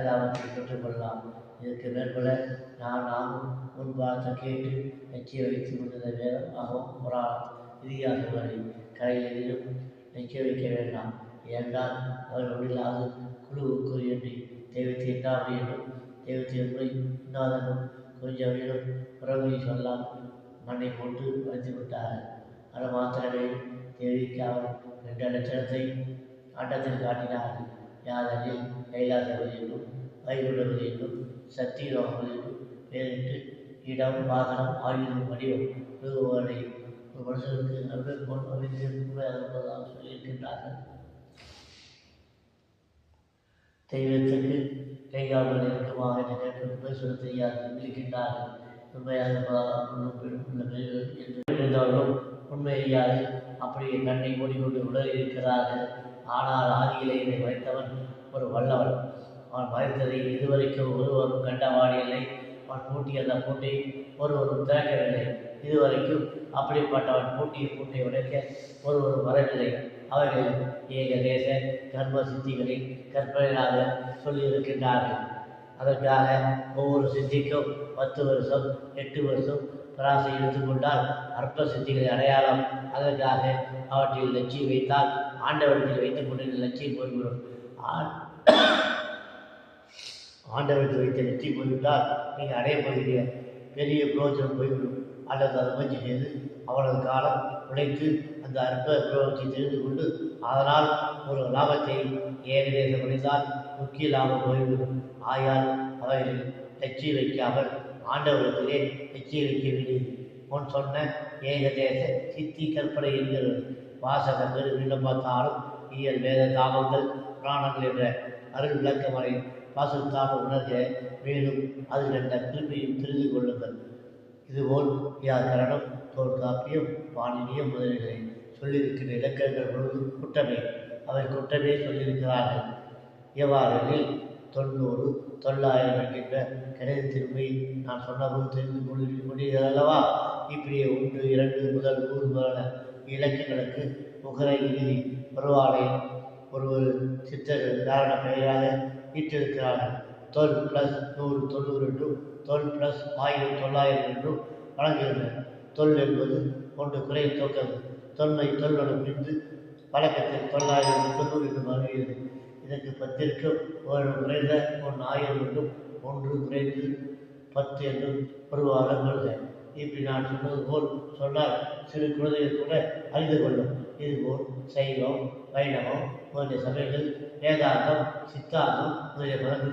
சகலாவற்றை பெற்றுக்கொள்ளலாம். இதற்கு மேற்கொள்ள நாமும் முன்பார்த்த கேட்டு நெச்சிய வைத்து கொண்டிருந்த வேதம் ஆகவும் புராணம் இதிகாசங்களை கரையில் எதிலும் நெச்சிய வைக்க வேண்டாம். ஏனென்றால் அவர் ஒன்றிலாவது குழுவுக்கு என்று தெய்வத்தை எட்டாவது என்றும் தெய்வத்தை உண்மை இன்னாதனும் கொஞ்சம் வீடும் உறவை சொல்லாம் மண்ணை போட்டு வளர்த்து விட்டார்கள். அது மாத்திரமே தேவிக்கு அவர் 2 லட்சணத்தை ஆட்டத்தில் காட்டினார்கள். யாதெனில் கைலாசபதி என்றும் வைகுண்டபதி என்றும் சக்தி ரோகபதி என்றும் பெயரிட்டு இடம் வாகனம் ஆயுதம் வடிவம் உருவங்களை ஒரு மனுஷனுக்கு அருள் போல் அமைந்திருப்பதாக சொல்லியிருக்கின்றார்கள். தெய்வத்துக்கு கைகாவல் நெருக்கமாக நினைப்பது சொல்ல தெரியாது இருக்கின்றார்கள். உண்மையாக இருந்தவர்களும் உண்மை அறியாது அப்படியே கண்ணை மூடிக்கொண்டு உடல் இருக்கிறார்கள். ஆனால் ஆதியிலே இதை மறைத்தவன் ஒரு வல்லவன். அவன் மறைத்ததை இதுவரைக்கும் ஒருவரும் கண்டவாடியில்லை. அவன் பூட்டிய அந்த பூட்டை ஒருவரும் திறக்கவில்லை. இதுவரைக்கும் அப்படிப்பட்டவன் பூட்டிய பூட்டை உடைக்க ஒருவரும் வரவில்லை. அவர்கள் ஏகதேச கர்ம சித்திகளை கற்பனையாக சொல்லியிருக்கின்றார்கள். அதற்காக ஒவ்வொரு சித்திக்கும் 10 வருஷம் 8 வருஷம் பிராசை எடுத்துக்கொண்டால் அற்ப சித்திகளை அடையாளம். அதற்காக அவற்றில் லட்சியம் வைத்தால் ஆண்டவரத்தில் வைத்துக் கொண்டு லட்சியம் போய்விடும். ஆண்டவரத்தில் வைத்த லட்சியம் போய்விட்டால் நீங்கள் அடையப்படுகிற பெரிய புரோஜனம் போய்விடும். அல்லது அதை முயற்சி செய்து அவனது காலம் உழைத்து அந்த அற்ப புரோகத்தை தெரிந்து கொண்டு அதனால் ஒரு லாபத்தை ஏகதேசம் அடைந்தால் முக்கிய லாபம் போய்விடும். ஆயால் அவைகளில் லட்சியம் வைக்காமல் ஆண்டவரத்திலே லட்சியம் வைக்க வேண்டியது. முன் சொன்ன ஏகதேச சித்தி கற்பனை என்கிறது. வாசகங்கள் வீடம் பார்த்தாலும் இயல் வேத தாமங்கள் புராணங்கள் என்ற அருள் விளக்கமறை வாசத்தால் உணர்க. மேலும் அதில் என்ற திருப்பியும் தெரிந்து கொள்ளுங்கள். இதுபோல் வியாக்கரணம் தொல்காப்பியம் பாணினியம் முதலிகளை சொல்லியிருக்கிற இலக்கங்கள் பொழுது குற்றமே. அவை குற்றமே சொல்லியிருக்கிறார்கள். எவ்வாறெனில் 90 900 என்கின்ற கணிதத்தின்மை நான் சொன்னபோது தெரிந்து கொள்கிறதல்லவா? இப்படியே 1 2 முதல் 100 முதலான இலக்கங்களுக்கு முகரை இறுதி வருவாளை ஒரு சித்தர் காரண பெயராக ஈட்டிருக்கிறார்கள். 12 + 100 90 என்றும் 12 + 1000 900 என்றும் வழங்குகின்றனர். தொல் என்பது ஒன்று குறை தோக்கம். தொன்மை தொல்லுடன் பிரிந்து வழக்கத்தில் 990 என்று வருகிறது. இதற்கு 10ற்கு 1 குறைந்த 1 1000 என்றும் 1 குறைந்து 10 என்றும் ஒருவாக கொள்க. இப்படி நான் சொன்னது போல் சொன்னால் சிறு குழந்தைகள் கூட அறிந்து கொள்ளும். இதுபோல் சைவம் வைணவம் முதலிய சபைகள் வேதாந்தம் சித்தாந்தம் முதலிய மதங்கள்